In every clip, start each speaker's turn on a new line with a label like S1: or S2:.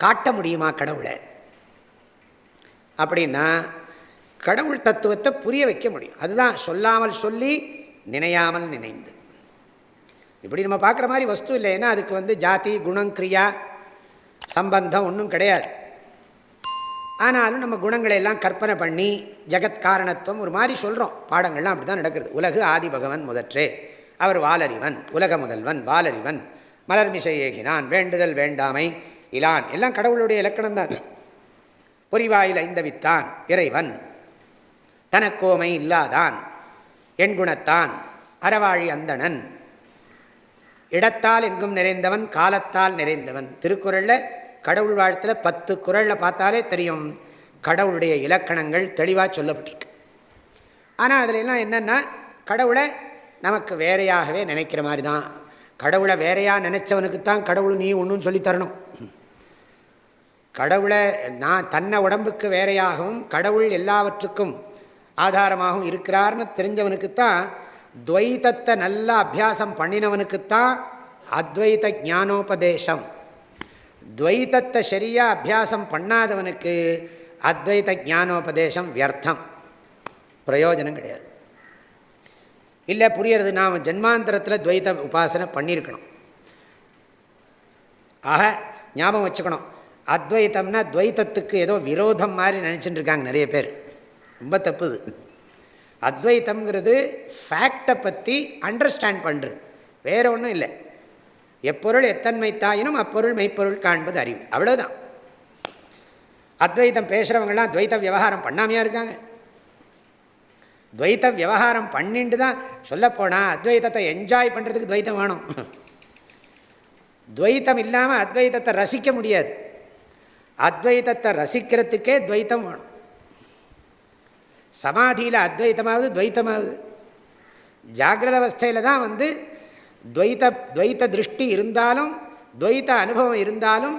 S1: காட்ட முடியுமா கடவுளை? அப்படின்னா கடவுள் தத்துவத்தை புரிய வைக்க முடியும். அதுதான் சொல்லாமல் சொல்லி நினையாமல் நினைந்து. இப்படி நம்ம பார்க்குற மாதிரி வஸ்து இல்லை. ஏன்னா அதுக்கு ஜாதி குணம் கிரியா சம்பந்தம் ஒன்றும் கிடையாது. ஆனாலும் நம்ம குணங்களை எல்லாம் கற்பனை பண்ணி ஜெகத் காரணத்துவம் ஒரு மாதிரி சொல்கிறோம். பாடங்கள்லாம் அப்படி தான் நடக்கிறது. உலகு ஆதி பகவன் முதற்றே, அவர் வாலறிவன், உலக முதல்வன் வாலறிவன், மலர்மிசை ஏகினான், வேண்டுதல் வேண்டாமை இலான், எல்லாம் கடவுளுடைய இலக்கணம் தான். பொறிவாயில் ஐந்தவித்தான் இறைவன், தனக்கோமை இல்லாதான், எண்குணத்தான், அறவாழி அந்தணன், இடத்தால் எங்கும் நிறைந்தவன், காலத்தால் நிறைந்தவன். திருக்குறளில் கடவுள் வாழ்த்தில் 10 குறளில் பார்த்தாலே தெரியும் கடவுளுடைய இலக்கணங்கள் தெளிவாக சொல்லப்பட்டிருக்கு. ஆனால் அதில் எல்லாம் என்னென்னா கடவுளை நமக்கு வேறையாகவே நினைக்கிற மாதிரி தான். கடவுளை வேறையாக நினச்சவனுக்குத்தான் கடவுள் நீ ஒன்றும் சொல்லித்தரணும். கடவுளை நான் தன்னை உடம்புக்கு வேறையாகவும் கடவுள் எல்லாவற்றுக்கும் ஆதாரமாகவும் இருக்கிறார்னு தெரிஞ்சவனுக்குத்தான், துவைத்தத்தை நல்லா அபியாசம் பண்ணினவனுக்குத்தான் அத்வைத ஞானோபதேசம். துவைத்தத்தை சரியாக அபியாசம் பண்ணாதவனுக்கு அத்வைத ஞானோபதேசம் வியர்த்தம், பிரயோஜனம் கிடையாது. இல்லை புரியறது, நாம் ஜென்மாந்தரத்தில் துவைத்த உபாசனை பண்ணியிருக்கணும். ஆக ஞாபகம் வச்சுக்கணும், அத்வைத்தம்னா துவைத்தத்துக்கு ஏதோ விரோதம் மாதிரி நினச்சிட்டு இருக்காங்க நிறைய பேர். ரொம்ப தப்புது. அத்வைத்தம்ங்கிறது ஃபேக்டை பற்றி அண்டர்ஸ்டாண்ட் பண்ணுறது, வேறு ஒன்றும் இல்லை. எப்பொருள் எத்தன்மை தாயினும் அப்பொருள் மெய்ப்பொருள் காண்பது அறிவு, அவ்வளோதான். அத்வைத்தம் பேசுகிறவங்களாம் துவைத்த விவகாரம் பண்ணாமையா இருக்காங்க? துவைத்த விவகாரம் பண்ணிட்டு தான் சொல்லப்போனால் அத்வைத்தத்தை என்ஜாய் பண்ணுறதுக்கு துவைத்தம் வேணும். துவைத்தம் இல்லாமல் அத்வைத்தத்தை ரசிக்க முடியாது. அத்வைத்தத்தை ரசிக்கிறதுக்கே துவைத்தம் வேணும். சமாதியில் அத்வைத்தமாவது துவைத்தமாவது. ஜாகிரத அவஸ்தையில் தான் துவைத்த திருஷ்டி இருந்தாலும் துவைத்த அனுபவம் இருந்தாலும்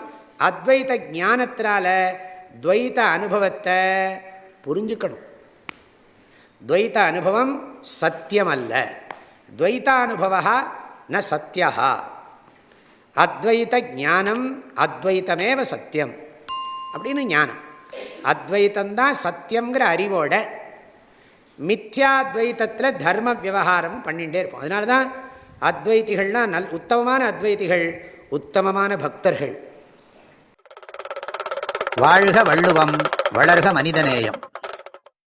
S1: அத்வைத்த ஞானத்தினால துவைத்த அனுபவத்தை புரிஞ்சுக்கணும். துவைத்த அனுபவம் சத்தியம் அல்ல, துவைத்தானுபவா ந சத்யா. அத்வைத்த ஞானம் அத்வைத்தமேவ சத்தியம் அப்படின்னு ஞானம். அத்வைத்தந்தான் சத்தியங்கிற அறிவோட மித்யாத்வைத்தத்தில் தர்ம விவகாரமும் பண்ணிகிட்டே இருப்போம். அதனால தான் அத்வைத்திகள்னால் உத்தமமான அத்வைத்திகள் உத்தமமான பக்தர்கள்.
S2: வாழ்க வள்ளுவம், வளர்க மனிதநேயம்.